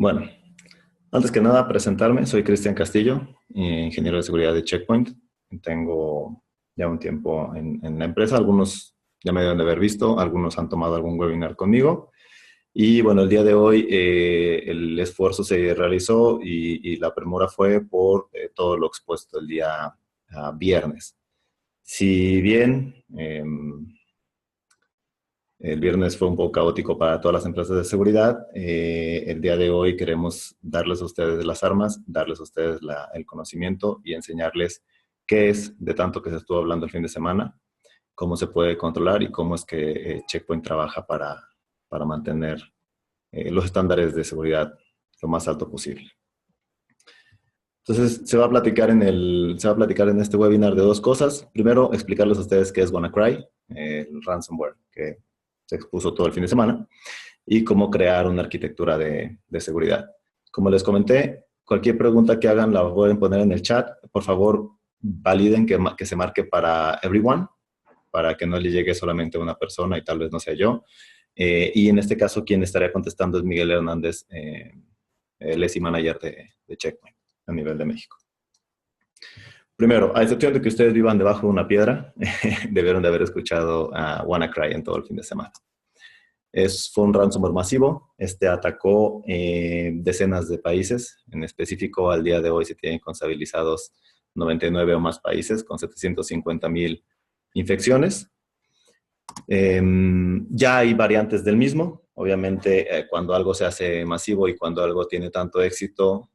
Bueno, antes que nada, presentarme. Soy Cristian Castillo, ingeniero de seguridad de Check Point. Tengo ya un tiempo en la empresa. Algunos ya me deben de haber visto, algunos han tomado algún webinar conmigo. Y bueno, el día de hoy el esfuerzo se realizó y la premura fue por todo lo expuesto el día viernes. Si bien el viernes fue un poco caótico para todas las empresas de seguridad, el día de hoy queremos darles a ustedes las armas, darles a ustedes el conocimiento y enseñarles qué es de tanto que se estuvo hablando el fin de semana, cómo se puede controlar y cómo es que Check Point trabaja para mantener los estándares de seguridad lo más alto posible. Entonces, se va a platicar en este webinar de dos cosas. Primero, explicarles a ustedes qué es WannaCry, el ransomware que se expuso todo el fin de semana, y cómo crear una arquitectura de seguridad. Como les comenté, cualquier pregunta que hagan la pueden poner en el chat. Por favor, validen que se marque para everyone, para que no le llegue solamente a una persona y tal vez no sea yo. Y en este caso, quien estaría contestando es Miguel Hernández, el SI Manager de Check Point a nivel de México. Primero, a excepción de que ustedes vivan debajo de una piedra, debieron de haber escuchado a WannaCry en todo el fin de semana. Fue un ransomware masivo. Atacó decenas de países. En específico, al día de hoy se tienen contabilizados 99 o más países con 750,000 infecciones. Ya hay variantes del mismo. Obviamente, cuando algo se hace masivo y cuando algo tiene tanto éxito,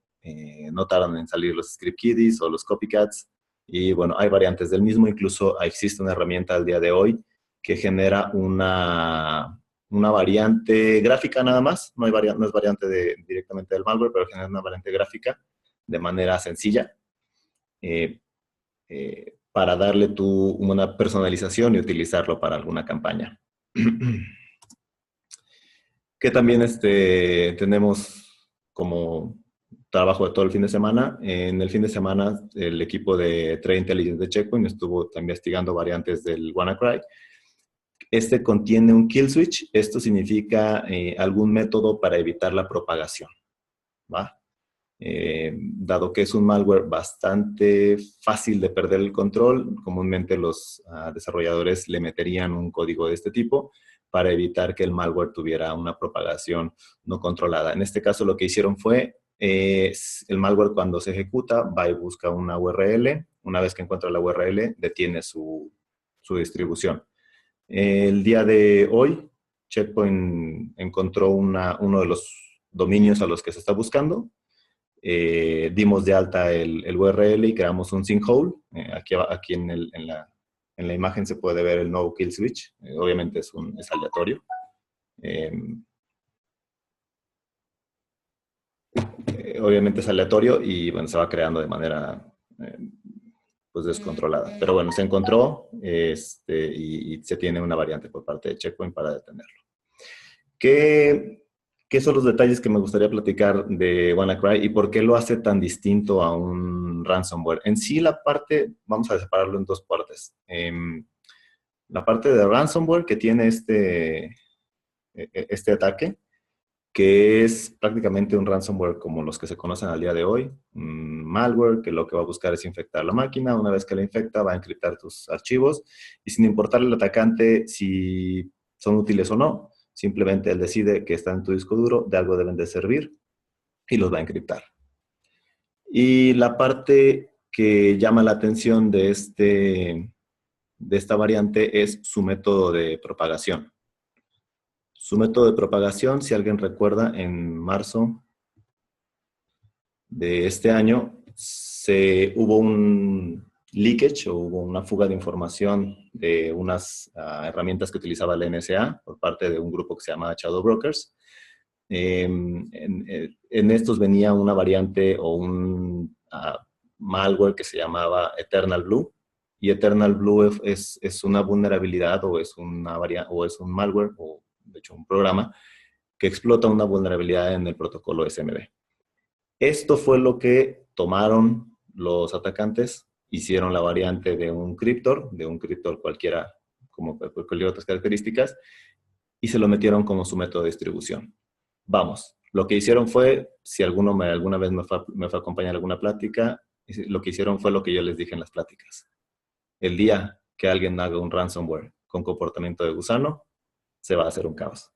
no tardan en salir los script kiddies o los copycats. Y bueno, hay variantes del mismo. Incluso existe una herramienta al día de hoy que genera una variante gráfica nada más. No es variante directamente del malware, pero genera una variante gráfica de manera sencilla para darle una personalización y utilizarlo para alguna campaña. Que también tenemos como trabajo de todo el fin de semana. En el fin de semana, el equipo de Threat Intelligence de Check Point estuvo investigando variantes del WannaCry. Contiene un kill switch. Esto significa algún método para evitar la propagación, ¿va? Dado que es un malware bastante fácil de perder el control, comúnmente los desarrolladores le meterían un código de este tipo para evitar que el malware tuviera una propagación no controlada. En este caso, lo que hicieron fue, el malware cuando se ejecuta va y busca una URL. Una vez que encuentra la URL, detiene su distribución. El día de hoy, Check Point encontró uno de los dominios a los que se está buscando. Dimos de alta el URL y creamos un sinkhole. Aquí en la imagen se puede ver el no kill switch. Obviamente es aleatorio. Obviamente es aleatorio y bueno, se va creando de manera pues descontrolada. Pero bueno, se encontró y se tiene una variante por parte de Check Point para detenerlo. ¿Qué son los detalles que me gustaría platicar de WannaCry y por qué lo hace tan distinto a un ransomware? En sí, vamos a separarlo en dos partes. La parte de ransomware que tiene este ataque, que es prácticamente un ransomware como los que se conocen al día de hoy, un malware que lo que va a buscar es infectar la máquina. Una vez que la infecta, va a encriptar tus archivos y sin importarle al atacante si son útiles o no, simplemente él decide que están en tu disco duro, de algo deben de servir y los va a encriptar. Y la parte que llama la atención de esta variante es su método de propagación. Su método de propagación, si alguien recuerda, en marzo de este año hubo un leakage o hubo una fuga de información de unas herramientas que utilizaba la NSA por parte de un grupo que se llama Shadow Brokers. En estos venía una variante o un malware que se llamaba Eternal Blue. Y Eternal Blue es una vulnerabilidad o es un malware o de hecho un programa que explota una vulnerabilidad en el protocolo SMB. Esto fue lo que tomaron los atacantes, hicieron la variante de un cryptor cualquiera, como cualquier otras características, y se lo metieron como su método de distribución. Vamos, Lo que hicieron fue, si alguna vez me fue a acompañar a alguna plática, lo que hicieron fue lo que yo les dije en las pláticas. El día que alguien haga un ransomware con comportamiento de gusano, se va a hacer un caos.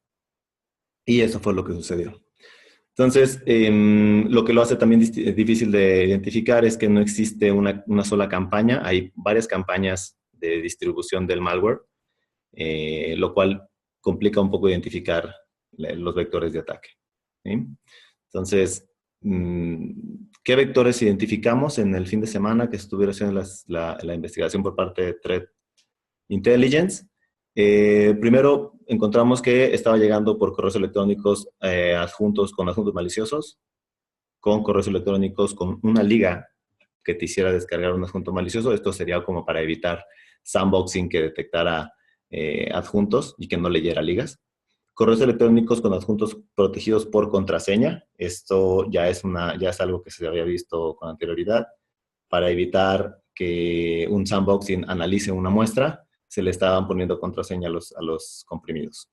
Y eso fue lo que sucedió. Entonces, lo que lo hace también difícil de identificar es que no existe una sola campaña. Hay varias campañas de distribución del malware, lo cual complica un poco identificar los vectores de ataque. ¿Sí? Entonces, ¿qué vectores identificamos en el fin de semana que estuvieron haciendo la investigación por parte de Threat Intelligence? Primero, encontramos que estaba llegando por correos electrónicos con adjuntos maliciosos, con correos electrónicos con una liga que te hiciera descargar un adjunto malicioso. Esto sería como para evitar sandboxing que detectara adjuntos y que no leyera ligas. Correos electrónicos con adjuntos protegidos por contraseña. Esto ya es algo que se había visto con anterioridad. Para evitar que un sandboxing analice una muestra, se le estaban poniendo contraseña a los comprimidos.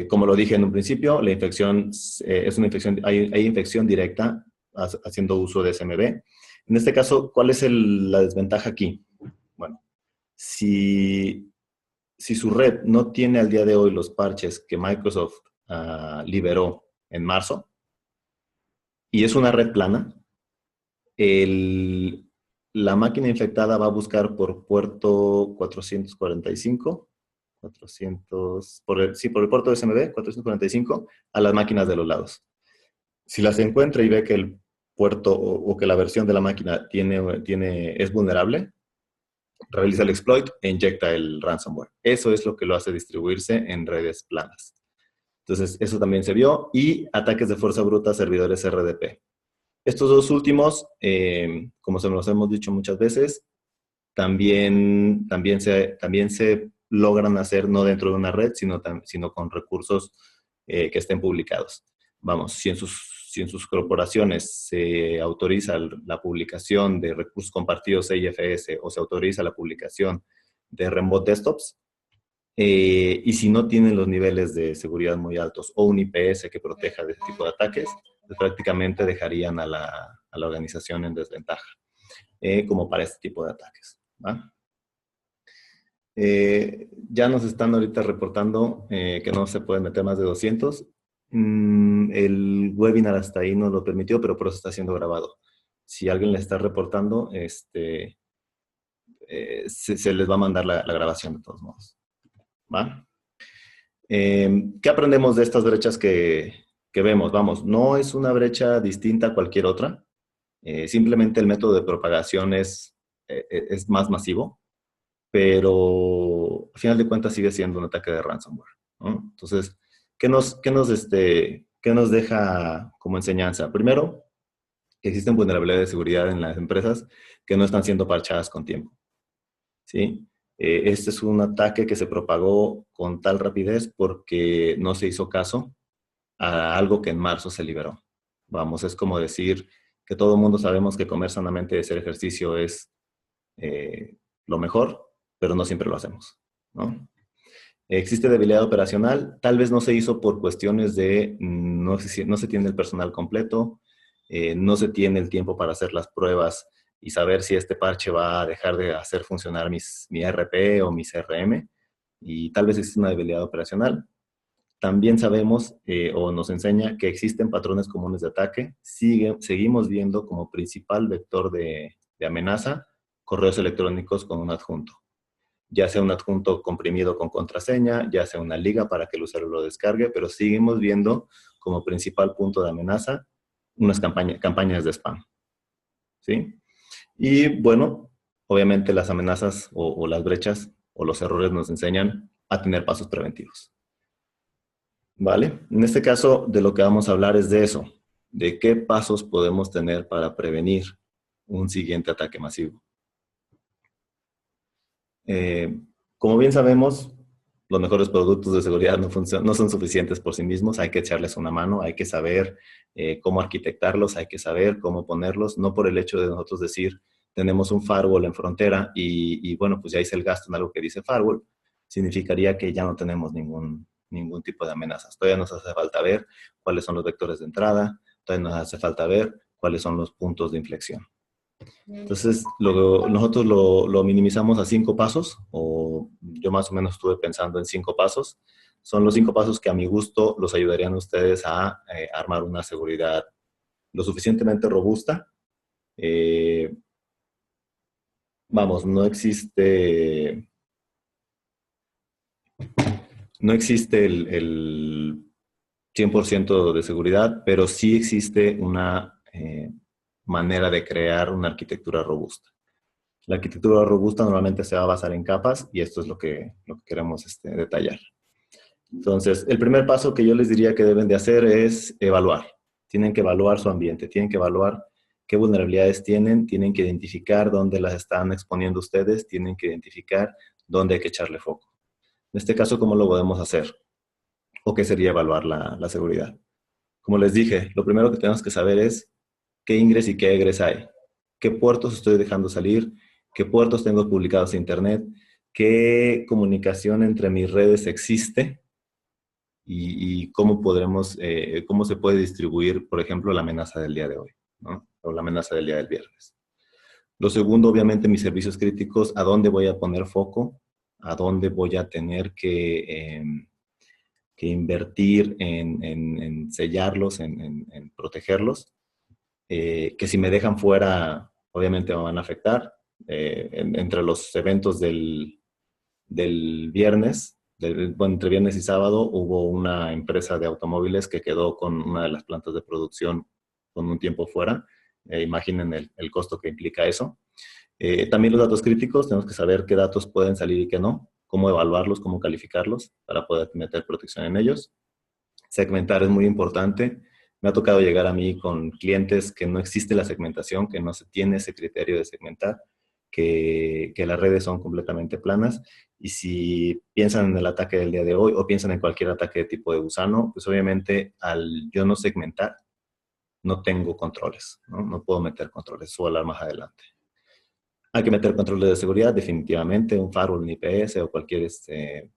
Como lo dije en un principio, la infección es una infección, hay infección directa haciendo uso de SMB. En este caso, ¿cuál es la desventaja aquí? Bueno, si su red no tiene al día de hoy los parches que Microsoft liberó en marzo, y es una red plana, la máquina infectada va a buscar por puerto 445, por el puerto de SMB 445, a las máquinas de los lados. Si las encuentra y ve que el puerto o que la versión de la máquina es vulnerable, realiza el exploit e inyecta el ransomware. Eso es lo que lo hace distribuirse en redes planas. Entonces, eso también se vio. Y ataques de fuerza bruta a servidores RDP. Estos dos últimos, como se nos hemos dicho muchas veces, también se logran hacer no dentro de una red, sino con recursos que estén publicados. Vamos, si en sus corporaciones se autoriza la publicación de recursos compartidos IFS o se autoriza la publicación de remote desktops, y si no tienen los niveles de seguridad muy altos o un IPS que proteja de este tipo de ataques, pues prácticamente dejarían a la organización en desventaja, como para este tipo de ataques. ¿Va? Ya nos están ahorita reportando que no se pueden meter más de 200. El webinar hasta ahí no lo permitió, pero por eso está siendo grabado. Si alguien le está reportando, se les va a mandar la grabación de todos modos. ¿Va? ¿Qué aprendemos de estas brechas que vemos? Vamos, no es una brecha distinta a cualquier otra. Simplemente el método de propagación es más masivo, pero al final de cuentas sigue siendo un ataque de ransomware, ¿no? Entonces, ¿qué nos deja como enseñanza? Primero, que existen vulnerabilidades de seguridad en las empresas que no están siendo parchadas con tiempo, ¿sí? Este es un ataque que se propagó con tal rapidez porque no se hizo caso a algo que en marzo se liberó. Vamos, es como decir que todo el mundo sabemos que comer sanamente y hacer ejercicio es lo mejor, pero no siempre lo hacemos, ¿no? Existe debilidad operacional, tal vez no se hizo por cuestiones de no se tiene el personal completo, no se tiene el tiempo para hacer las pruebas y saber si este parche va a dejar de hacer funcionar mi RP o mi CRM, y tal vez existe una debilidad operacional. También sabemos o nos enseña que existen patrones comunes de ataque. Seguimos viendo como principal vector de amenaza correos electrónicos con un adjunto. Ya sea un adjunto comprimido con contraseña, ya sea una liga para que el usuario lo descargue, pero seguimos viendo como principal punto de amenaza unas campañas de spam, ¿sí? Y bueno, obviamente las amenazas o las brechas o los errores nos enseñan a tener pasos preventivos. ¿Vale? En este caso, de lo que vamos a hablar es de eso, de qué pasos podemos tener para prevenir un siguiente ataque masivo. Como bien sabemos, los mejores productos de seguridad no son suficientes por sí mismos, hay que echarles una mano, hay que saber cómo arquitectarlos, hay que saber cómo ponerlos, no por el hecho de nosotros decir, tenemos un firewall en frontera y bueno, pues ya hice el gasto en algo que dice firewall, significaría que ya no tenemos ningún ningún tipo de amenazas. Todavía nos hace falta ver cuáles son los vectores de entrada, todavía nos hace falta ver cuáles son los puntos de inflexión. Entonces, nosotros lo minimizamos a 5 pasos, o yo más o menos estuve pensando en 5 pasos. Son los 5 pasos que a mi gusto los ayudarían a ustedes a armar una seguridad lo suficientemente robusta. Vamos, no existe el 100% de seguridad, pero sí existe una manera de crear una arquitectura robusta. La arquitectura robusta normalmente se va a basar en capas y esto es lo que queremos detallar. Entonces, el primer paso que yo les diría que deben de hacer es evaluar. Tienen que evaluar su ambiente, tienen que evaluar qué vulnerabilidades tienen que identificar dónde las están exponiendo ustedes, tienen que identificar dónde hay que echarle foco. En este caso, ¿cómo lo podemos hacer? ¿O qué sería evaluar la seguridad? Como les dije, lo primero que tenemos que saber es qué ingres y qué egres hay. ¿Qué puertos estoy dejando salir? ¿Qué puertos tengo publicados en Internet? ¿Qué comunicación entre mis redes existe? Y cómo cómo se puede distribuir, por ejemplo, la amenaza del día de hoy, ¿no? O la amenaza del día del viernes. Lo segundo, obviamente, mis servicios críticos, ¿a dónde voy a poner foco? ¿A dónde voy a tener que invertir en sellarlos, en protegerlos? Que si me dejan fuera, obviamente me van a afectar. Entre los eventos del viernes, bueno, entre viernes y sábado, hubo una empresa de automóviles que quedó con una de las plantas de producción con un tiempo fuera. Imaginen el costo que implica eso. También los datos críticos, tenemos que saber qué datos pueden salir y qué no, cómo evaluarlos, cómo calificarlos para poder meter protección en ellos. Segmentar es muy importante. Me ha tocado llegar a mí con clientes que no existe la segmentación, que no se tiene ese criterio de segmentar, que las redes son completamente planas. Y si piensan en el ataque del día de hoy o piensan en cualquier ataque de tipo de gusano, pues obviamente al yo no segmentar, no tengo controles, ¿no? No puedo meter controles, eso voy a hablar más adelante. Hay que meter controles de seguridad, definitivamente, un firewall, un IPS o cualquier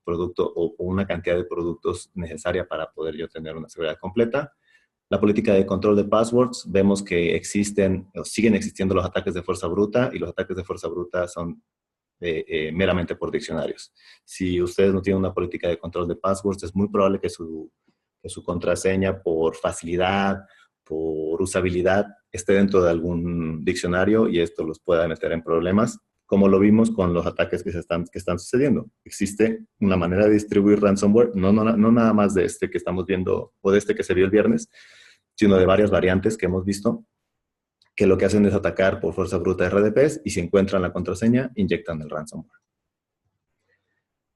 producto o una cantidad de productos necesaria para poder yo tener una seguridad completa. La política de control de passwords, vemos que existen o siguen existiendo los ataques de fuerza bruta y los ataques de fuerza bruta son meramente por diccionarios. Si ustedes no tienen una política de control de passwords, es muy probable que su contraseña por facilidad, por usabilidad, esté dentro de algún diccionario y esto los pueda meter en problemas, como lo vimos con los ataques que están sucediendo. Existe una manera de distribuir ransomware, no nada más de este que estamos viendo o de este que se vio el viernes, sino de varias variantes que hemos visto, que lo que hacen es atacar por fuerza bruta RDPs y si encuentran la contraseña, inyectan el ransomware.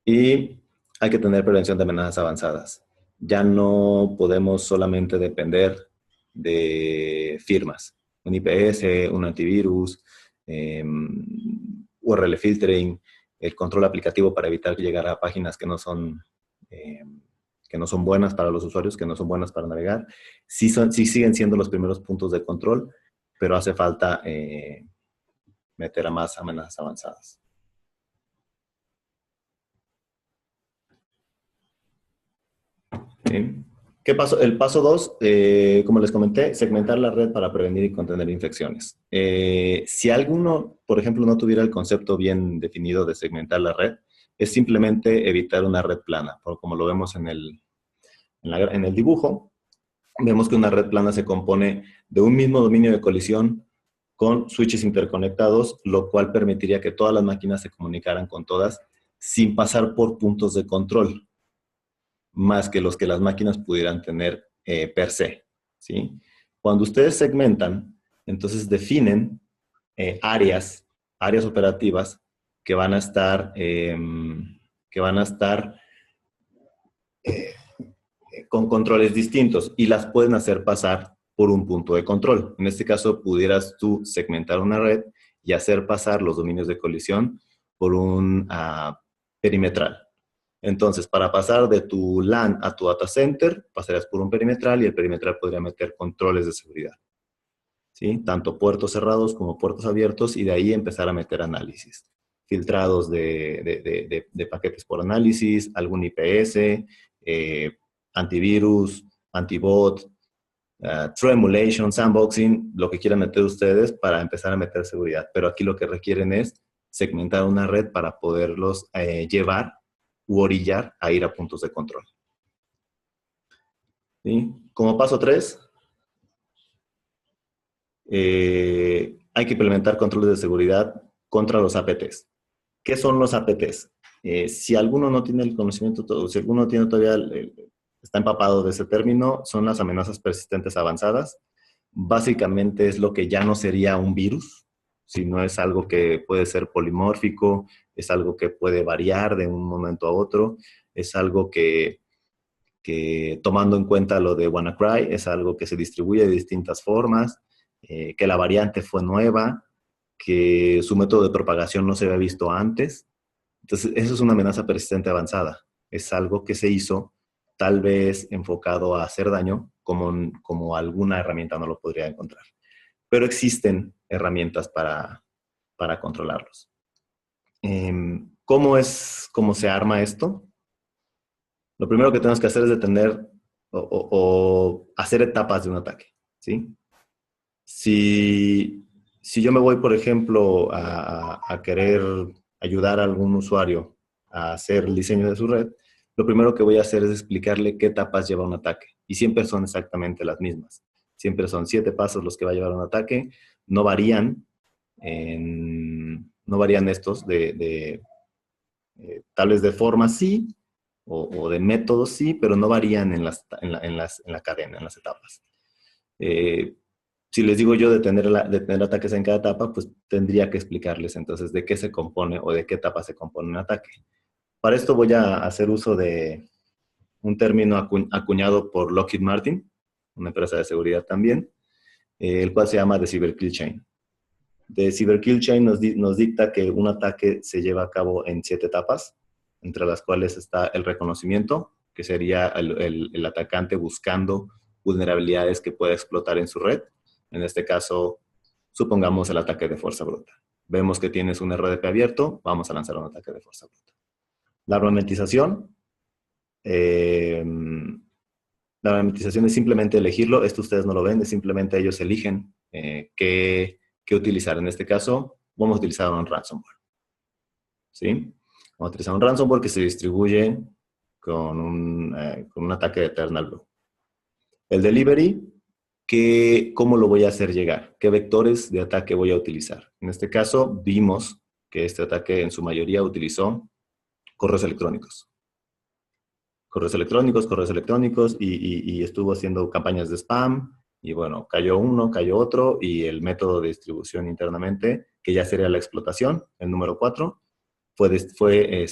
Y hay que tener prevención de amenazas avanzadas. Ya no podemos solamente depender de firmas. Un IPS, un antivirus, URL filtering, el control aplicativo para evitar llegar a páginas que no son buenas para los usuarios, que no son buenas para navegar. Sí siguen siendo los primeros puntos de control, pero hace falta meter a más amenazas avanzadas. ¿Sí? ¿Qué pasó? El paso 2, como les comenté, segmentar la red para prevenir y contener infecciones. Si alguno, por ejemplo, no tuviera el concepto bien definido de segmentar la red, es simplemente evitar una red plana. Como lo vemos en el dibujo, vemos que una red plana se compone de un mismo dominio de colisión con switches interconectados, lo cual permitiría que todas las máquinas se comunicaran con todas sin pasar por puntos de control, más que los que las máquinas pudieran tener per se, ¿sí? Cuando ustedes segmentan, entonces definen áreas operativas que van a estar, con controles distintos y las pueden hacer pasar por un punto de control. En este caso, pudieras tú segmentar una red y hacer pasar los dominios de colisión por un perimetral. Entonces, para pasar de tu LAN a tu data center, pasarías por un perimetral y el perimetral podría meter controles de seguridad, ¿sí? Tanto puertos cerrados como puertos abiertos y de ahí empezar a meter análisis. Filtrados de paquetes por análisis, algún IPS, antivirus, antibot, True Emulation, Sandboxing, lo que quieran meter ustedes para empezar a meter seguridad. Pero aquí lo que requieren es segmentar una red para poderlos llevar u orillar a ir a puntos de control. ¿Sí? Como paso 3, hay que implementar controles de seguridad contra los APTs. ¿Qué son los APTs? Si alguno no tiene el conocimiento, si alguno tiene todavía está empapado de ese término, son las amenazas persistentes avanzadas. Básicamente es lo que ya no sería un virus, sino es algo que puede ser polimórfico, es algo que puede variar de un momento a otro, es algo que tomando en cuenta lo de WannaCry, es algo que se distribuye de distintas formas, que la variante fue nueva, que su método de propagación no se había visto antes. Entonces, eso es una amenaza persistente avanzada. Es algo que se hizo tal vez enfocado a hacer daño, como alguna herramienta no lo podría encontrar. Pero existen herramientas para controlarlos. ¿Cómo se arma esto? Lo primero que tenemos que hacer es detener o hacer etapas de un ataque, ¿sí? Si yo me voy, por ejemplo, a querer ayudar a algún usuario a hacer el diseño de su red, lo primero que voy a hacer es explicarle qué etapas lleva un ataque. Y siempre son exactamente las mismas. Siempre son 7 pasos los que va a llevar un ataque. No varían, no varían estos tal vez de forma sí, o de métodos sí, pero no varían en la cadena, en las etapas. Si les digo yo de tener ataques en cada etapa, pues tendría que explicarles entonces de qué se compone o de qué etapa se compone un ataque. Para esto voy a hacer uso de un término acuñado por Lockheed Martin, una empresa de seguridad también, el cual se llama The Cyber Kill Chain. The Cyber Kill Chain nos dicta que un ataque se lleva a cabo en 7 etapas, entre las cuales está el reconocimiento, que sería el atacante buscando vulnerabilidades que pueda explotar en su red. En este caso, supongamos el ataque de fuerza bruta. Vemos que tienes un RDP abierto, vamos a lanzar un ataque de fuerza bruta. La armamentización. La armamentización es simplemente elegirlo. Esto ustedes no lo ven, es simplemente ellos eligen qué utilizar. En este caso, vamos a utilizar un ransomware. ¿Sí? Vamos a utilizar un ransomware que se distribuye con un ataque de Eternal Blue. El delivery, ¿cómo lo voy a hacer llegar? ¿Qué vectores de ataque voy a utilizar? En este caso, vimos que este ataque en su mayoría utilizó correos electrónicos. Correos electrónicos, y estuvo haciendo campañas de spam, y bueno, cayó uno, cayó otro, y el método de distribución internamente, que ya sería la explotación, el número 4, fue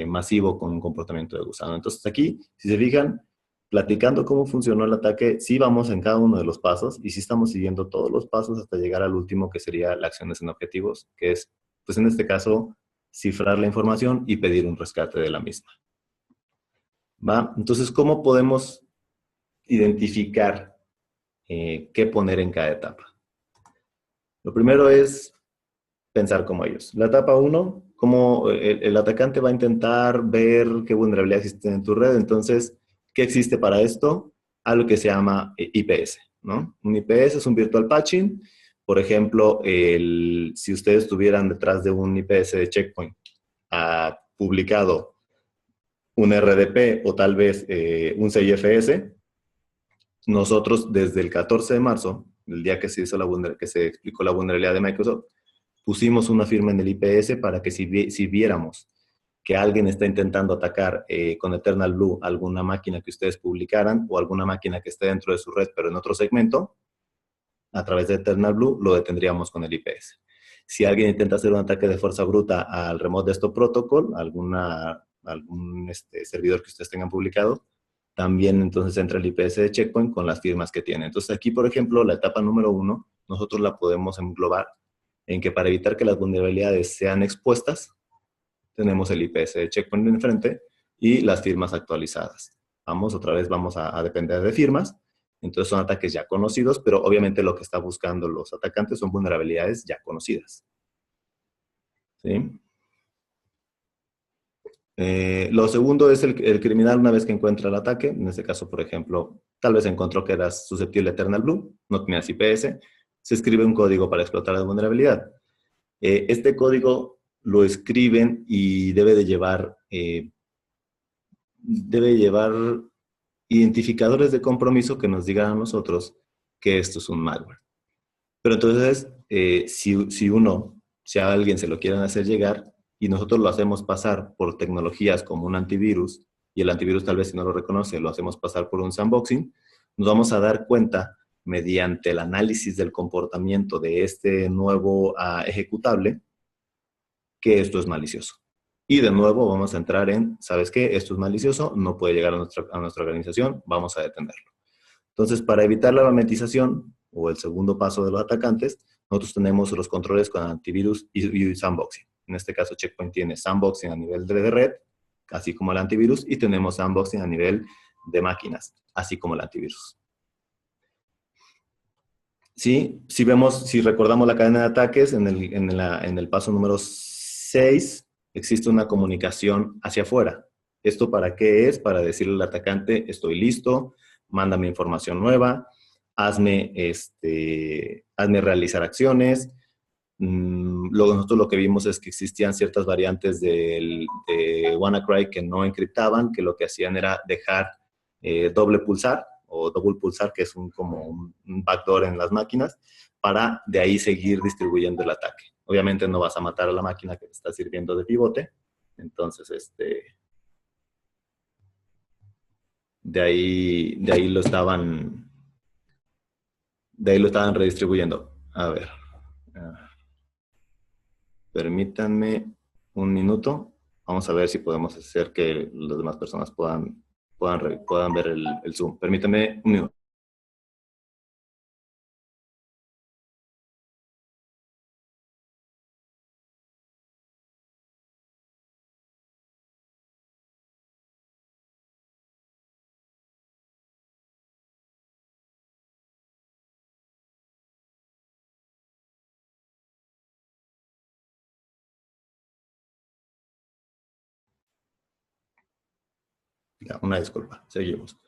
masivo con un comportamiento de gusano. Entonces aquí, si se fijan, platicando cómo funcionó el ataque, sí vamos en cada uno de los pasos, y sí estamos siguiendo todos los pasos hasta llegar al último, que sería la acción en objetivos, que es, pues en este caso, cifrar la información y pedir un rescate de la misma. ¿Va? Entonces, ¿cómo podemos identificar qué poner en cada etapa? Lo primero es pensar como ellos. La etapa 1, cómo el atacante va a intentar ver qué vulnerabilidad existe en tu red. Entonces, ¿qué existe para esto? Algo que se llama IPS, ¿no? Un IPS es un virtual patching. Por ejemplo, si ustedes estuvieran detrás de un IPS de Checkpoint publicado un RDP o tal vez un CIFS, nosotros desde el 14 de marzo, el día que se explicó la vulnerabilidad de Microsoft, pusimos una firma en el IPS para que si viéramos que alguien está intentando atacar con Eternal Blue alguna máquina que ustedes publicaran o alguna máquina que esté dentro de su red pero en otro segmento, a través de Eternal Blue lo detendríamos con el IPS. Si alguien intenta hacer un ataque de fuerza bruta al Remote Desktop Protocol, algún servidor que ustedes tengan publicado, también entonces entra el IPS de Checkpoint con las firmas que tiene. Entonces aquí, por ejemplo, la etapa número 1, nosotros la podemos englobar en que para evitar que las vulnerabilidades sean expuestas, tenemos el IPS de Checkpoint enfrente y las firmas actualizadas. Otra vez vamos a depender de firmas. Entonces son ataques ya conocidos, pero obviamente lo que está buscando los atacantes son vulnerabilidades ya conocidas. ¿Sí? Lo segundo es el criminal una vez que encuentra el ataque. En este caso, por ejemplo, tal vez encontró que eras susceptible a Eternal Blue, no tenías IPS, se escribe un código para explotar la vulnerabilidad. Este código lo escriben y debe llevar identificadores de compromiso que nos digan a nosotros que esto es un malware. Pero entonces, si a alguien se lo quieren hacer llegar y nosotros lo hacemos pasar por tecnologías como un antivirus, y el antivirus tal vez si no lo reconoce, lo hacemos pasar por un sandboxing, nos vamos a dar cuenta mediante el análisis del comportamiento de este nuevo ejecutable que esto es malicioso. Y de nuevo vamos a entrar en, ¿sabes qué? Esto es malicioso, no puede llegar a nuestra organización, vamos a detenerlo. Entonces, para evitar la mimetización o el segundo paso de los atacantes, nosotros tenemos los controles con antivirus y sandboxing. En este caso, Checkpoint tiene sandboxing a nivel de red, así como el antivirus, y tenemos sandboxing a nivel de máquinas, así como el antivirus. ¿Sí? Si recordamos la cadena de ataques, en el paso número 6 existe una comunicación hacia afuera. ¿Esto para qué es? Para decirle al atacante, estoy listo, mándame información nueva, hazme realizar acciones. Nosotros lo que vimos es que existían ciertas variantes de WannaCry que no encriptaban, que lo que hacían era dejar doble pulsar o double pulsar, que es como un backdoor en las máquinas, para de ahí seguir distribuyendo el ataque. Obviamente no vas a matar a la máquina que te está sirviendo de pivote, entonces de ahí lo estaban redistribuyendo. A ver, permítanme un minuto. Vamos a ver si podemos hacer que las demás personas puedan ver el Zoom. Permítanme un minuto. Ya, una disculpa, seguimos.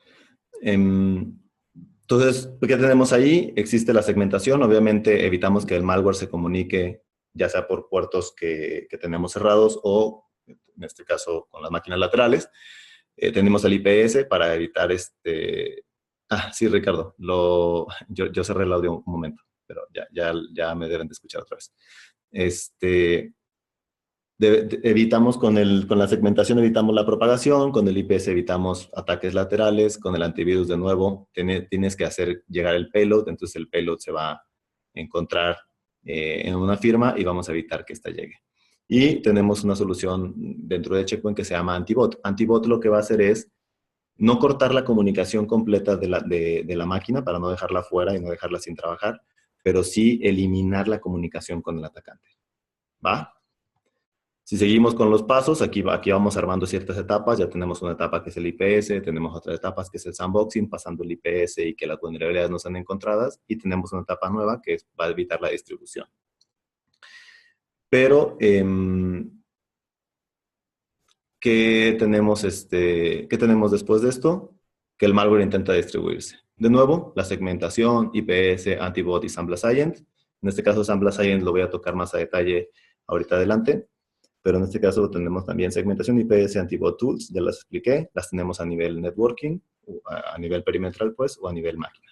Entonces, ¿qué tenemos ahí? Existe la segmentación. Obviamente evitamos que el malware se comunique ya sea por puertos que tenemos cerrados o, en este caso, con las máquinas laterales. Tenemos el IPS para evitar sí, Ricardo, yo cerré el audio un momento, pero ya me deben de escuchar otra vez. Evitamos con la segmentación, evitamos la propagación, con el IPS evitamos ataques laterales, con el antivirus de nuevo tienes que hacer llegar el payload, entonces el payload se va a encontrar en una firma y vamos a evitar que ésta llegue. Y tenemos una solución dentro de Checkpoint que se llama Antibot. Antibot lo que va a hacer es no cortar la comunicación completa de la máquina para no dejarla fuera y no dejarla sin trabajar, pero sí eliminar la comunicación con el atacante. ¿Va? Si seguimos con los pasos, aquí vamos armando ciertas etapas. Ya tenemos una etapa que es el IPS, tenemos otras etapas que es el sandboxing, pasando el IPS y que las vulnerabilidades no sean encontradas. Y tenemos una etapa nueva que va a evitar la distribución. Pero, ¿qué tenemos después de esto? Que el malware intenta distribuirse. De nuevo, la segmentación, IPS, antibot y Sambla Agent. En este caso, Sambla Agent lo voy a tocar más a detalle ahorita adelante. Pero en este caso tenemos también segmentación IPS, antibot tools, ya las expliqué, las tenemos a nivel networking, a nivel perimetral, pues, o a nivel máquina.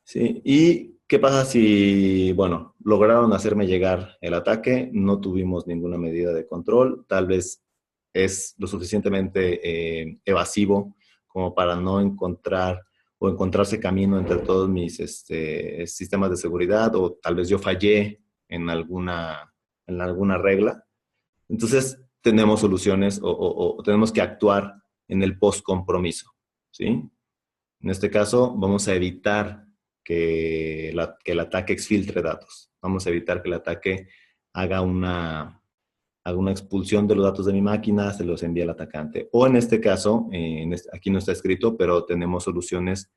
¿Sí? ¿Y qué pasa si, bueno, lograron hacerme llegar el ataque, no tuvimos ninguna medida de control, tal vez es lo suficientemente evasivo como para no encontrar o encontrarse camino entre todos mis sistemas de seguridad, o tal vez yo fallé en alguna regla? Entonces, tenemos soluciones o tenemos que actuar en el post-compromiso, ¿sí? En este caso, vamos a evitar que el ataque exfiltre datos. Vamos a evitar que el ataque haga una expulsión de los datos de mi máquina, se los envía al atacante. O en este caso, aquí no está escrito, pero tenemos soluciones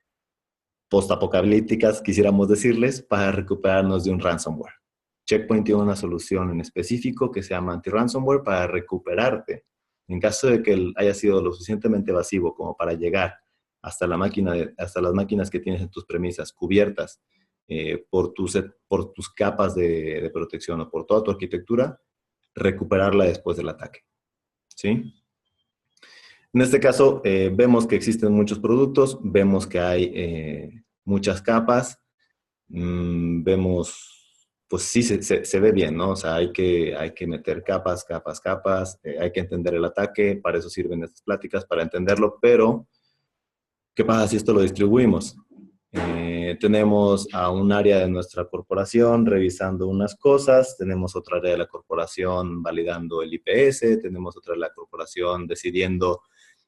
post-apocalípticas, quisiéramos decirles, para recuperarnos de un ransomware. Checkpoint tiene una solución en específico que se llama anti-ransomware para recuperarte. En caso de que haya sido lo suficientemente evasivo como para llegar hasta la máquina, hasta las máquinas que tienes en tus premisas cubiertas por tus capas de protección o por toda tu arquitectura, recuperarla después del ataque. ¿Sí? En este caso, vemos que existen muchos productos, vemos que hay muchas capas, vemos, pues sí, se ve bien, ¿no? O sea, hay que meter capas, capas, capas, hay que entender el ataque, para eso sirven estas pláticas, para entenderlo, pero ¿qué pasa si esto lo distribuimos? Tenemos a un área de nuestra corporación revisando unas cosas, tenemos otra área de la corporación validando el IPS, tenemos otra de la corporación decidiendo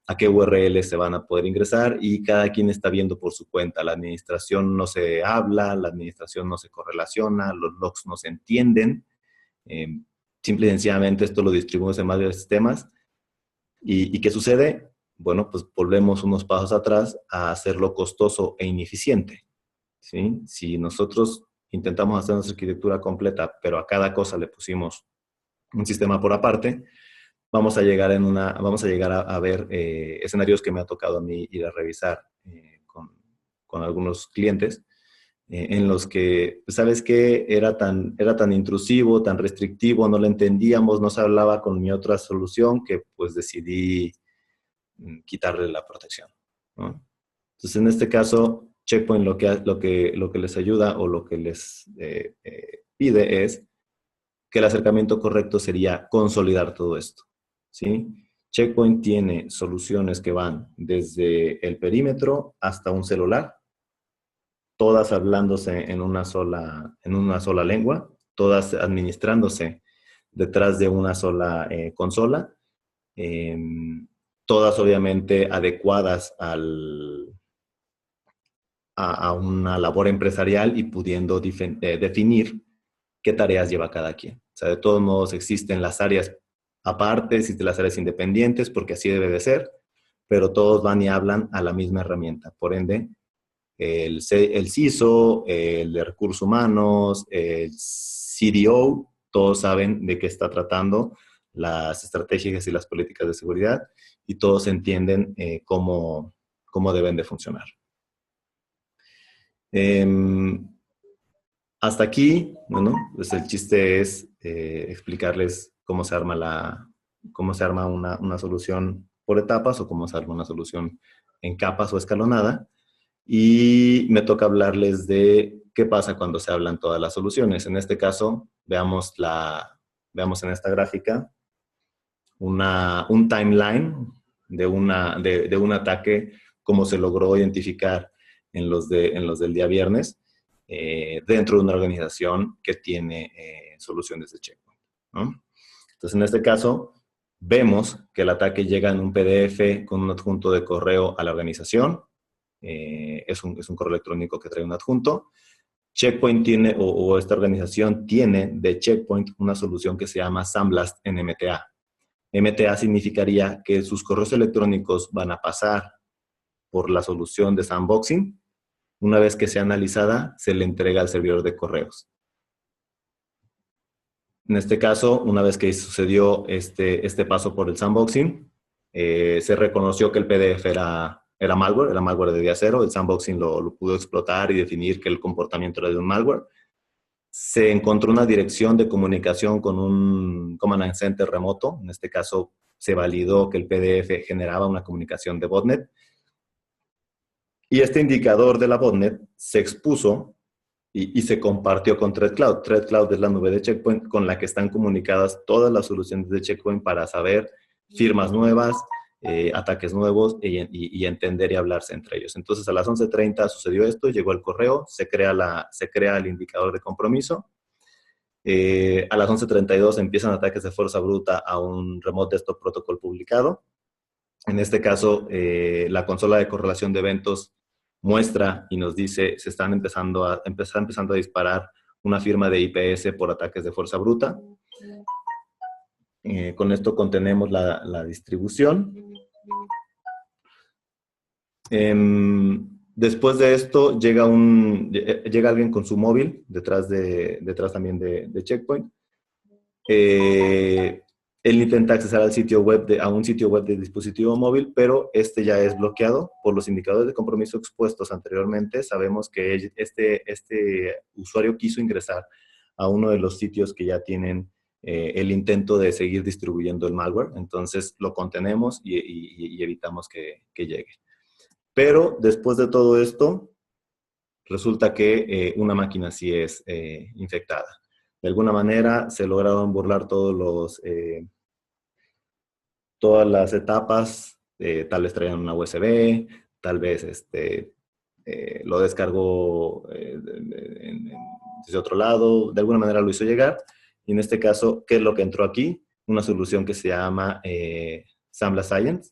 a qué URL se van a poder ingresar y cada quien está viendo por su cuenta. La administración no se habla, la administración no se correlaciona, los logs no se entienden. Eh, Simple y sencillamente esto lo distribuimos en varios sistemas. ¿Y qué sucede? Bueno, pues volvemos unos pasos atrás a hacerlo costoso e ineficiente. ¿Sí? Si nosotros intentamos hacer nuestra arquitectura completa, pero a cada cosa le pusimos un sistema por aparte, vamos a llegar a ver escenarios que me ha tocado a mí ir a revisar con algunos clientes, en los que, ¿sabes qué? Era tan intrusivo, tan restrictivo, no lo entendíamos, no se hablaba con mi otra solución que pues decidí quitarle la protección, ¿no? Entonces, en este caso, Checkpoint lo que les ayuda o lo que les pide es que el acercamiento correcto sería consolidar todo esto, ¿sí? Checkpoint tiene soluciones que van desde el perímetro hasta un celular, todas hablándose en una sola lengua, todas administrándose detrás de una sola consola, eh, todas obviamente adecuadas a una labor empresarial y pudiendo definir qué tareas lleva cada quien. O sea, de todos modos existen las áreas aparte, existen las áreas independientes, porque así debe de ser, pero todos van y hablan a la misma herramienta. Por ende, el CISO, el de recursos humanos, el CDO, todos saben de qué está tratando las estrategias y las políticas de seguridad y todos entienden cómo deben de funcionar. Hasta aquí, bueno, pues el chiste es explicarles cómo se arma una solución por etapas o cómo se arma una solución en capas o escalonada. Y me toca hablarles de qué pasa cuando se hablan todas las soluciones. En este caso, veamos en esta gráfica un timeline de un ataque, cómo se logró identificar en los del día viernes, dentro de una organización que tiene soluciones de Checkpoint, ¿no? Entonces, en este caso, vemos que el ataque llega en un PDF con un adjunto de correo a la organización. Es un correo electrónico que trae un adjunto. Checkpoint tiene, o esta organización tiene de Checkpoint una solución que se llama SandBlast en MTA. MTA significaría que sus correos electrónicos van a pasar por la solución de sandboxing. Una vez que sea analizada, se le entrega al servidor de correos. En este caso, una vez que sucedió este paso por el sandboxing, se reconoció que el PDF era malware de día cero. El sandboxing lo pudo explotar y definir que el comportamiento era de un malware. Se encontró una dirección de comunicación con un Command and Center remoto. En este caso, se validó que el PDF generaba una comunicación de botnet. Y este indicador de la botnet se expuso y se compartió con ThreatCloud. ThreatCloud es la nube de Checkpoint con la que están comunicadas todas las soluciones de Checkpoint para saber firmas nuevas, ataques nuevos y entender y hablarse entre ellos. Entonces, a las 11:30 sucedió esto, llegó el correo, se crea el indicador de compromiso. A las 11:32 empiezan ataques de fuerza bruta a un Remote Desktop Protocol publicado. En este caso, la consola de correlación de eventos muestra y nos dice se está empezando a disparar una firma de IPS por ataques de fuerza bruta. Con esto contenemos la distribución. Después de esto llega alguien con su móvil detrás también de Checkpoint. Él intenta acceder al sitio web a un sitio web de dispositivo móvil, pero este ya es bloqueado por los indicadores de compromiso expuestos anteriormente. Sabemos que este usuario quiso ingresar a uno de los sitios que ya tienen el intento de seguir distribuyendo el malware. Entonces lo contenemos y evitamos que llegue. Pero después de todo esto, resulta que una máquina sí es infectada. De alguna manera se lograron burlar todas las etapas, tal vez traían una USB, tal vez lo descargó desde otro lado, de alguna manera lo hizo llegar. Y en este caso, ¿qué es lo que entró aquí? Una solución que se llama Sambla Science.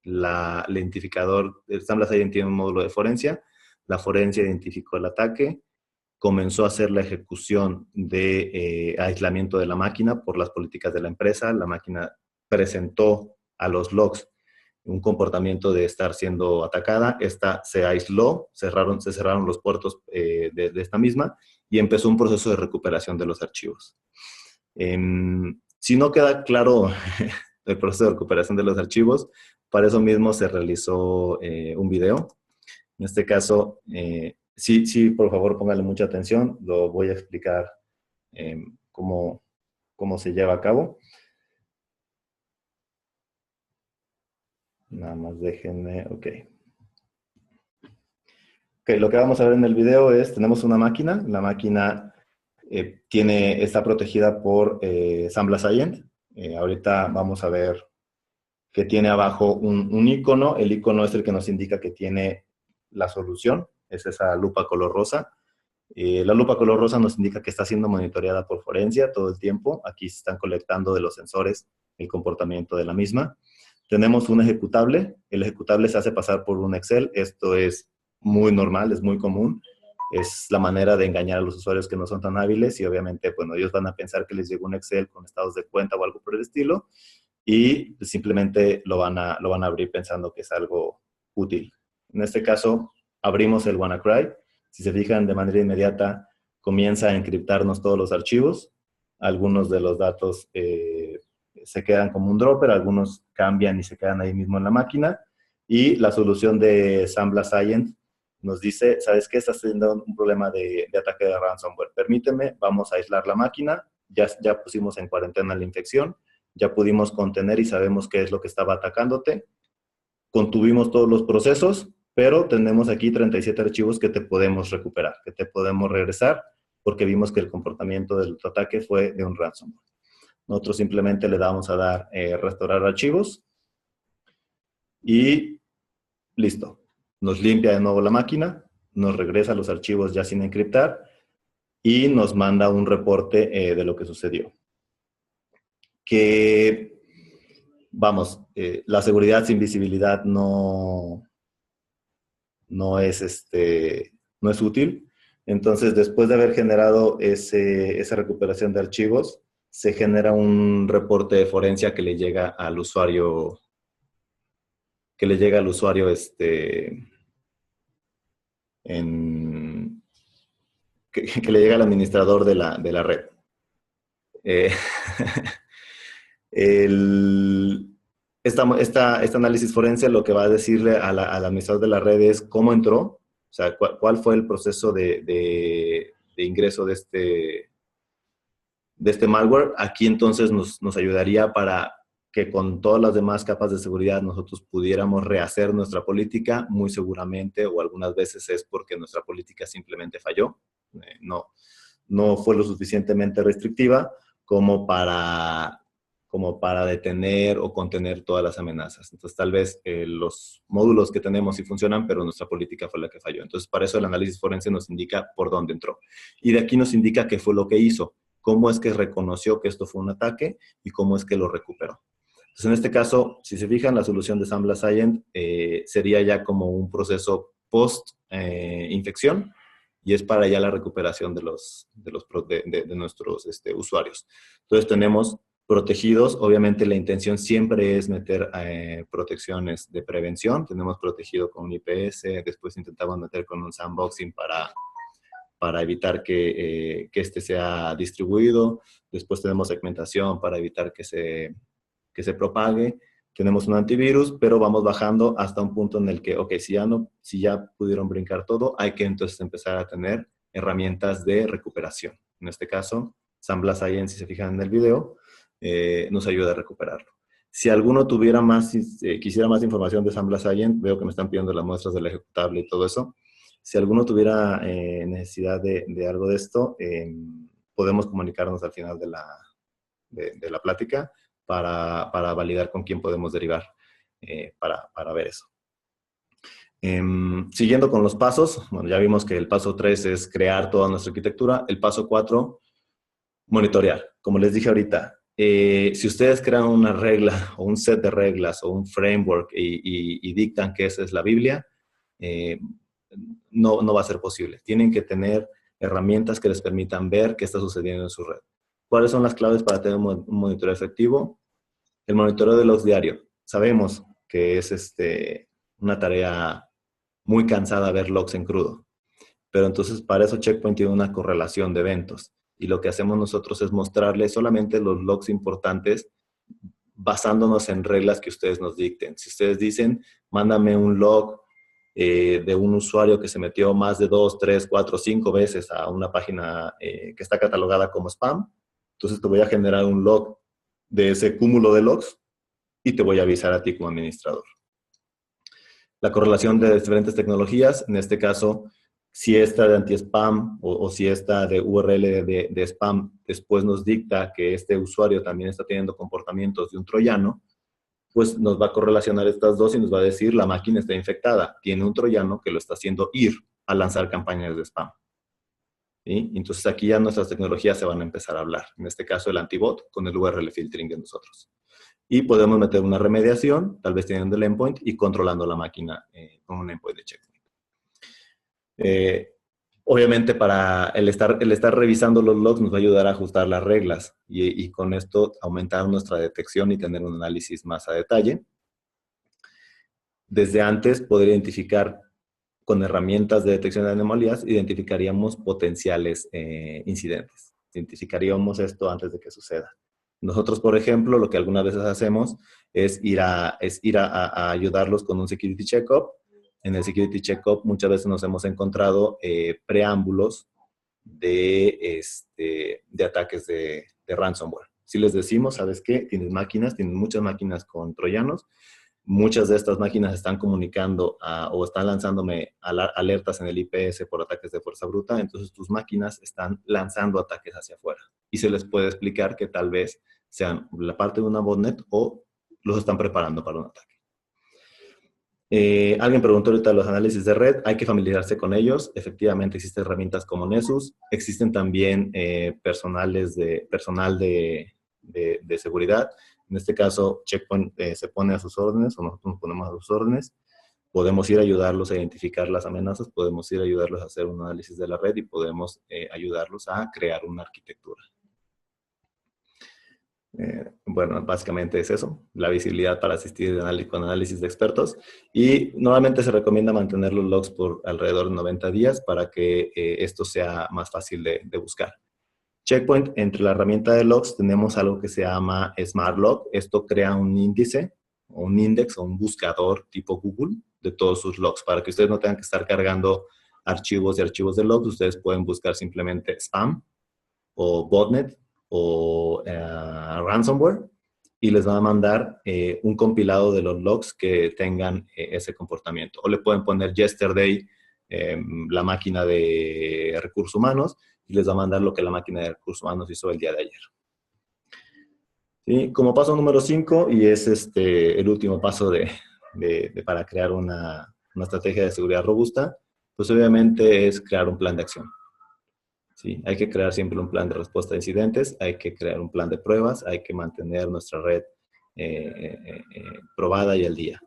El identificador, el Sambla Science tiene un módulo de forencia. La forencia identificó el ataque, comenzó a hacer la ejecución de aislamiento de la máquina por las políticas de la empresa. La máquina presentó a los logs un comportamiento de estar siendo atacada. Esta se aisló, se cerraron los puertos de esta misma y empezó un proceso de recuperación de los archivos. Si no queda claro el proceso de recuperación de los archivos, para eso mismo se realizó un video. En este caso, sí, por favor, póngale mucha atención. Lo voy a explicar cómo se lleva a cabo. Nada más déjenme, ok. Lo que vamos a ver en el video es, tenemos una máquina. La máquina está protegida por Sambla Science. Ahorita vamos a ver que tiene abajo un icono. El icono es el que nos indica que tiene la solución. Es esa lupa color rosa. La lupa color rosa nos indica que está siendo monitoreada por Forensia todo el tiempo. Aquí se están colectando de los sensores el comportamiento de la misma. Tenemos un ejecutable. El ejecutable se hace pasar por un Excel. Esto es muy normal, es muy común. Es la manera de engañar a los usuarios que no son tan hábiles y obviamente, bueno, ellos van a pensar que les llegó un Excel con estados de cuenta o algo por el estilo y simplemente lo van a abrir pensando que es algo útil. En este caso, abrimos el WannaCry. Si se fijan, de manera inmediata comienza a encriptarnos todos los archivos. Algunos de los datos se quedan como un dropper, algunos cambian y se quedan ahí mismo en la máquina. Y la solución de Sambla Science nos dice, ¿sabes qué? Estás teniendo un problema de ataque de ransomware. Permíteme, vamos a aislar la máquina. Ya pusimos en cuarentena la infección. Ya pudimos contener y sabemos qué es lo que estaba atacándote. Contuvimos todos los procesos, pero tenemos aquí 37 archivos que te podemos recuperar, que te podemos regresar, porque vimos que el comportamiento del ataque fue de un ransomware. Nosotros simplemente le damos a dar restaurar archivos y listo. Nos limpia de nuevo la máquina, nos regresa los archivos ya sin encriptar y nos manda un reporte de lo que sucedió. Que, vamos, la seguridad sin visibilidad no es útil. Entonces, después de haber generado esa recuperación de archivos, se genera un reporte de forencia que le llega al usuario, que le llega al administrador de la red. Este análisis forense lo que va a decirle al administrador de la red es cómo entró, o sea, cuál fue el proceso de ingreso de este malware. Aquí entonces nos ayudaría para que con todas las demás capas de seguridad nosotros pudiéramos rehacer nuestra política, muy seguramente, o algunas veces es porque nuestra política simplemente falló, no fue lo suficientemente restrictiva como para detener o contener todas las amenazas. Entonces, tal vez los módulos que tenemos sí funcionan, pero nuestra política fue la que falló. Entonces, para eso el análisis forense nos indica por dónde entró. Y de aquí nos indica qué fue lo que hizo, cómo es que reconoció que esto fue un ataque y cómo es que lo recuperó. Entonces, en este caso, si se fijan, la solución de Sambla Science sería ya como un proceso post-infección, y es para ya la recuperación de nuestros usuarios. Entonces tenemos protegidos. Obviamente la intención siempre es meter protecciones de prevención. Tenemos protegido con un IPS, después intentamos meter con un sandboxing para evitar que este sea distribuido. Después tenemos segmentación para evitar que se propague. Tenemos un antivirus, pero vamos bajando hasta un punto en el que, ok, si ya pudieron brincar todo, hay que entonces empezar a tener herramientas de recuperación. En este caso, Sambla Science, si se fijan en el video, nos ayuda a recuperarlo. Si alguno tuviera quisiera más información de Sambla Science, veo que me están pidiendo las muestras del ejecutable y todo eso. Si alguno tuviera necesidad de algo de esto, podemos comunicarnos al final de la plática para validar con quién podemos derivar para ver eso. Siguiendo con los pasos, bueno, ya vimos que el paso 3 es crear toda nuestra arquitectura. El paso 4, monitorear. Como les dije ahorita, si ustedes crean una regla o un set de reglas o un framework y dictan que esa es la Biblia, no va a ser posible. Tienen que tener herramientas que les permitan ver qué está sucediendo en su red. ¿Cuáles son las claves para tener un monitoreo efectivo? El monitoreo de logs diario. Sabemos que es una tarea muy cansada ver logs en crudo. Pero entonces para eso Checkpoint tiene una correlación de eventos. Y lo que hacemos nosotros es mostrarles solamente los logs importantes basándonos en reglas que ustedes nos dicten. Si ustedes dicen, mándame un log de un usuario que se metió más de 2, 3, 4, 5 veces a una página que está catalogada como spam, entonces te voy a generar un log de ese cúmulo de logs y te voy a avisar a ti como administrador. La correlación de diferentes tecnologías, en este caso, si esta de anti-spam o si esta de URL de spam después nos dicta que este usuario también está teniendo comportamientos de un troyano, pues nos va a correlacionar estas dos y nos va a decir la máquina está infectada, tiene un troyano que lo está haciendo ir a lanzar campañas de spam. ¿Sí? Entonces aquí ya nuestras tecnologías se van a empezar a hablar. En este caso el antibot con el URL filtering de nosotros. Y podemos meter una remediación, tal vez teniendo el endpoint y controlando la máquina con un endpoint de Checkpoint. Obviamente para el estar revisando los logs nos va a ayudar a ajustar las reglas y con esto aumentar nuestra detección y tener un análisis más a detalle. Desde antes poder identificar con herramientas de detección de anomalías, identificaríamos potenciales incidentes. Identificaríamos esto antes de que suceda. Nosotros, por ejemplo, lo que algunas veces hacemos es ir a ayudarlos con un security checkup. En el security checkup muchas veces nos hemos encontrado preámbulos de ataques de ransomware. Si les decimos, ¿sabes qué? Tienes muchas máquinas con troyanos. Muchas de estas máquinas están comunicando o están lanzándome alertas en el IPS por ataques de fuerza bruta, entonces tus máquinas están lanzando ataques hacia afuera. Y se les puede explicar que tal vez sean la parte de una botnet o los están preparando para un ataque. Alguien preguntó ahorita los análisis de red, hay que familiarizarse con ellos. Efectivamente existen herramientas como Nessus, existen también personal de seguridad. En este caso, Checkpoint se pone a sus órdenes o nosotros nos ponemos a sus órdenes. Podemos ir a ayudarlos a identificar las amenazas, podemos ir a ayudarlos a hacer un análisis de la red y podemos ayudarlos a crear una arquitectura. Bueno, básicamente es eso, la visibilidad para asistir con análisis de expertos. Y normalmente se recomienda mantener los logs por alrededor de 90 días para que esto sea más fácil de buscar. Checkpoint, entre la herramienta de logs tenemos algo que se llama Smart Log. Esto crea un índice, o un index, o un buscador tipo Google de todos sus logs. Para que ustedes no tengan que estar cargando archivos y archivos de logs, ustedes pueden buscar simplemente spam o botnet o ransomware y les van a mandar un compilado de los logs que tengan ese comportamiento. O le pueden poner yesterday, la máquina de recursos humanos, y les va a mandar lo que la máquina de recursos humanos hizo el día de ayer. ¿Sí? Como paso número 5, y es el último paso para crear una estrategia de seguridad robusta, pues obviamente es crear un plan de acción. ¿Sí? Hay que crear siempre un plan de respuesta a incidentes, hay que crear un plan de pruebas, hay que mantener nuestra red probada y al día.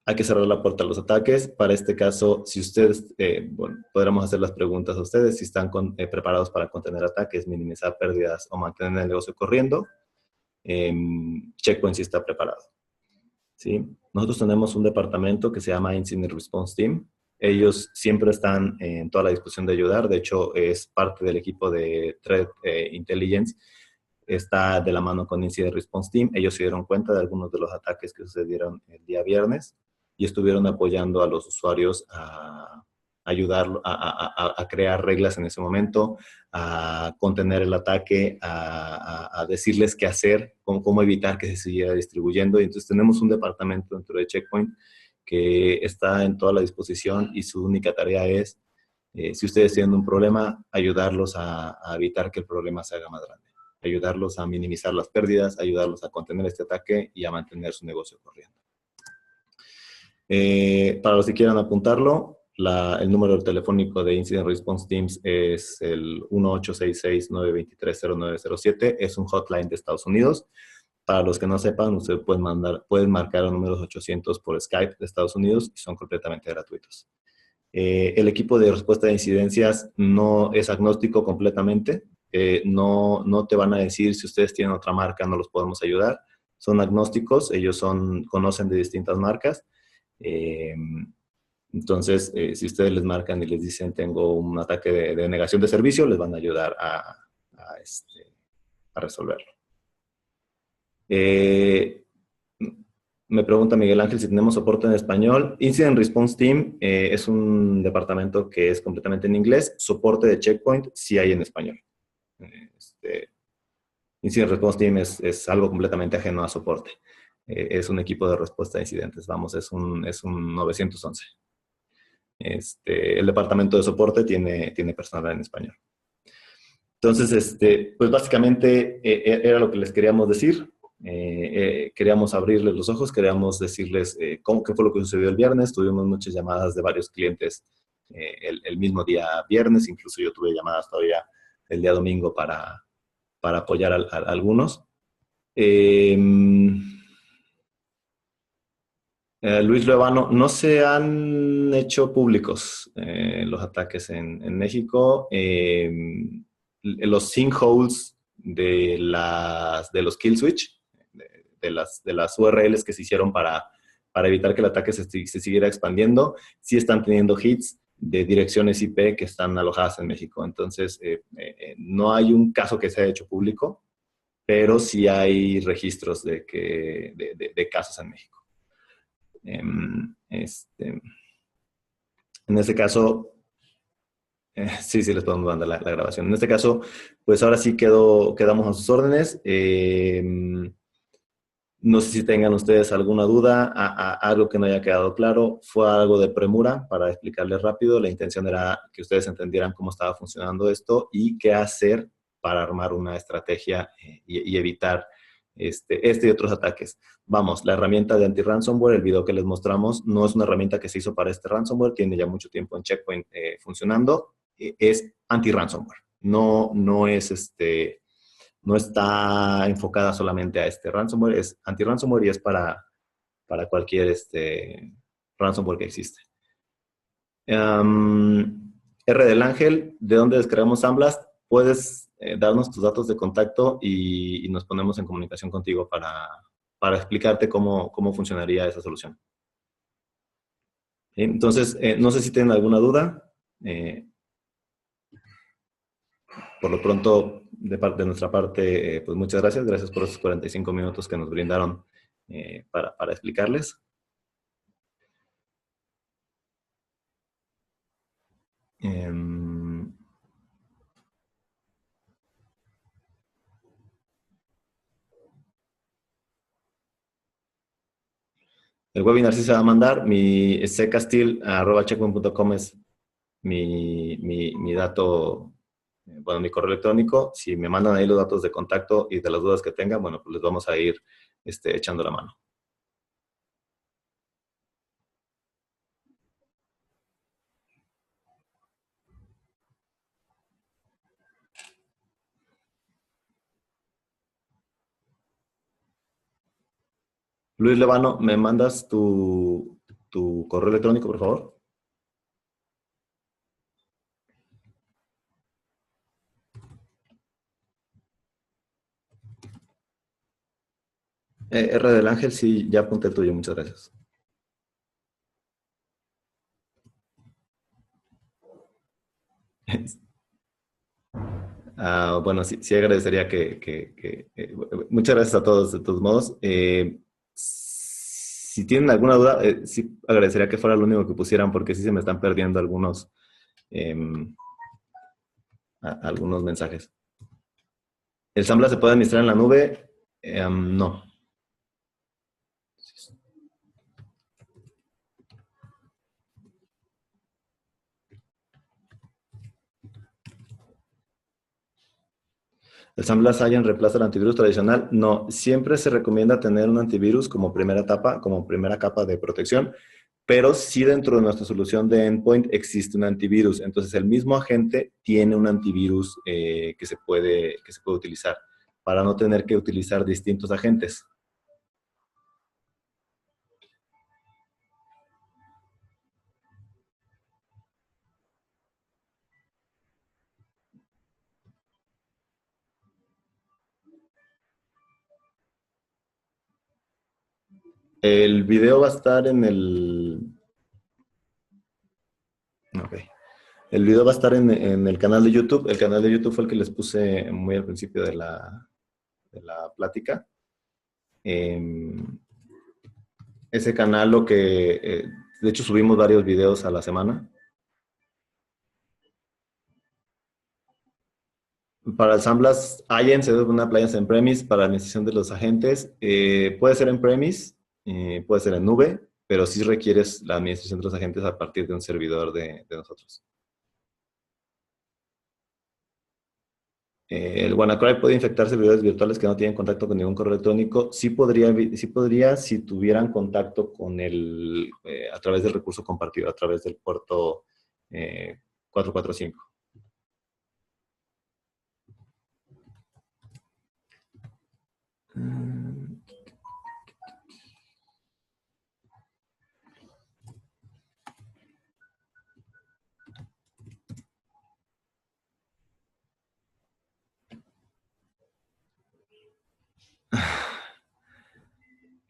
hay que cerrar la puerta a los ataques. Para este caso, si ustedes, bueno, podríamos hacer las preguntas a ustedes, si están preparados para contener ataques, minimizar pérdidas o mantener el negocio corriendo. Checkpoint sí está preparado. ¿Sí? Nosotros tenemos un departamento que se llama Incident Response Team. Ellos siempre están en toda la disposición de ayudar. De hecho, es parte del equipo de Threat Intelligence. Está de la mano con Incident Response Team. Ellos se dieron cuenta de algunos de los ataques que sucedieron el día viernes y estuvieron apoyando a los usuarios a ayudar a crear reglas en ese momento, a contener el ataque, a decirles qué hacer, cómo evitar que se siguiera distribuyendo. Y entonces tenemos un departamento dentro de Checkpoint que está en toda la disposición y su única tarea es, si ustedes tienen un problema, ayudarlos a evitar que el problema se haga más grande, ayudarlos a minimizar las pérdidas, ayudarlos a contener este ataque y a mantener su negocio corriendo. Para los que quieran apuntarlo, el número telefónico de Incident Response Teams es el 1866-923-0907. Es un hotline de Estados Unidos. Para los que no sepan, ustedes pueden marcar los números 800 por Skype de Estados Unidos y son completamente gratuitos. El equipo de respuesta de incidencias no es agnóstico completamente. No te van a decir si ustedes tienen otra marca, no los podemos ayudar. Son agnósticos, ellos conocen de distintas marcas. Entonces, si ustedes les marcan y les dicen tengo un ataque de negación de servicio, les van a ayudar a resolverlo. Me pregunta Miguel Ángel si tenemos soporte en español. Incident Response Team es un departamento que es completamente en inglés. Soporte de Checkpoint sí hay en español. Incident Response Team es algo completamente ajeno a soporte. Es un equipo de respuesta a incidentes. Vamos, es un 911. El departamento de soporte tiene personal en español. Entonces, pues básicamente era lo que les queríamos decir. Queríamos abrirles los ojos, queríamos decirles qué fue lo que sucedió el viernes. Tuvimos muchas llamadas de varios clientes el mismo día viernes. Incluso yo tuve llamadas todavía el día domingo para apoyar a algunos. Luis Luevano, no se han hecho públicos los ataques en México. Los sinkholes de los kill switch, de las URLs que se hicieron para evitar que el ataque se siguiera expandiendo, sí están teniendo hits de direcciones IP que están alojadas en México. Entonces, no hay un caso que se haya hecho público, pero sí hay registros de casos en México. En este caso, sí, les podemos mandar la grabación. En este caso, pues ahora sí quedamos a sus órdenes. No sé si tengan ustedes alguna duda, algo que no haya quedado claro. Fue algo de premura para explicarles rápido. La intención era que ustedes entendieran cómo estaba funcionando esto y qué hacer para armar una estrategia y evitar y otros ataques. Vamos, la herramienta de anti-ransomware, el video que les mostramos, no es una herramienta que se hizo para este ransomware, tiene ya mucho tiempo en Checkpoint funcionando. Es anti-ransomware, no está enfocada solamente a este ransomware, es anti-ransomware y es para cualquier ransomware que existe. R del Ángel, ¿de dónde descargamos SandBlast? Puedes darnos tus datos de contacto y nos ponemos en comunicación contigo para explicarte cómo funcionaría esa solución. Entonces, no sé si tienen alguna duda. Por lo pronto, de nuestra parte, pues muchas gracias. Gracias por esos 45 minutos que nos brindaron para explicarles. El webinar sí se va a mandar. Mi ccastil@checkpoint.com es mi dato, bueno, mi correo electrónico. Si me mandan ahí los datos de contacto y de las dudas que tengan, bueno, pues les vamos a ir echando la mano. Luis Levano, ¿me mandas tu tu correo electrónico, por favor. R del Ángel, sí, ya apunté el tuyo, muchas gracias. Bueno, sí, sí agradecería muchas gracias a todos, de todos modos. Si tienen alguna duda, sí agradecería que fuera lo único que pusieran, porque sí se me están perdiendo em, algunos mensajes. ¿El Sambla se puede administrar en la nube? No. ¿El Sambla Cyan reemplaza el antivirus tradicional? No. Siempre se recomienda tener un antivirus como primera etapa, como primera capa de protección, pero sí dentro de nuestra solución de endpoint existe un antivirus. Entonces, el mismo agente tiene un antivirus que se puede utilizar para no tener que utilizar distintos agentes. El video va a estar en el... Ok. El video va a estar en el canal de YouTube. El canal de YouTube fue el que les puse muy al principio de la plática. Ese canal de hecho subimos varios videos a la semana. Para el Samblas, Allen se debe una appliance en premise para la administración de los agentes. Puede ser en premise, puede ser en nube, pero sí requieres la administración de los agentes a partir de un servidor de nosotros. El WannaCry puede infectar servidores virtuales que no tienen contacto con ningún correo electrónico. Sí podría si tuvieran contacto con a través del recurso compartido, a través del puerto 445.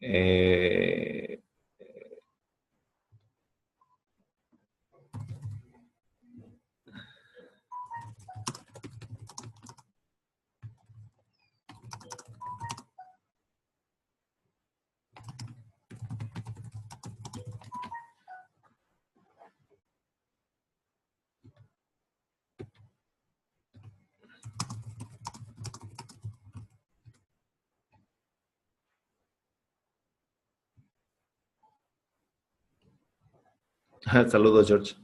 Eh, Saludos, George.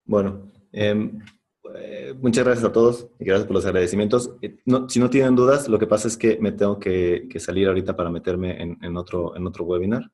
Bueno, muchas gracias a todos y gracias por los agradecimientos. Si no tienen dudas, lo que pasa es que me tengo que salir ahorita para meterme en otro webinar.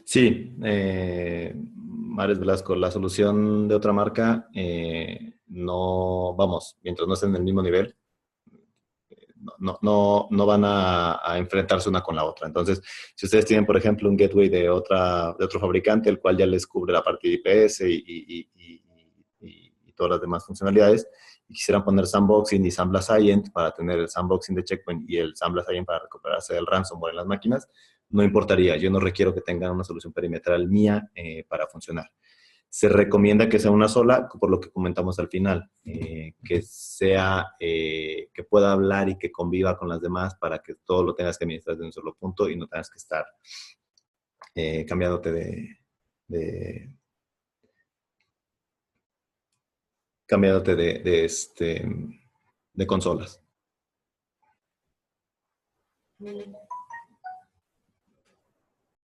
Sí, Mares Velasco, la solución de otra marca, no, vamos, mientras no estén en el mismo nivel, no van a enfrentarse una con la otra. Entonces, si ustedes tienen, por ejemplo, un gateway de otro fabricante, el cual ya les cubre la parte de IPS y todas las demás funcionalidades, y quisieran poner Sandboxing y Sambla Scient para tener el Sandboxing de Checkpoint y el Sambla Scient para recuperarse del ransomware en las máquinas, no importaría. Yo no requiero que tengan una solución perimetral mía para funcionar. Se recomienda que sea una sola, por lo que comentamos al final, que sea, que pueda hablar y que conviva con las demás para que todo lo tengas que administrar de un solo punto y no tengas que estar cambiándote de, cambiándote de consolas.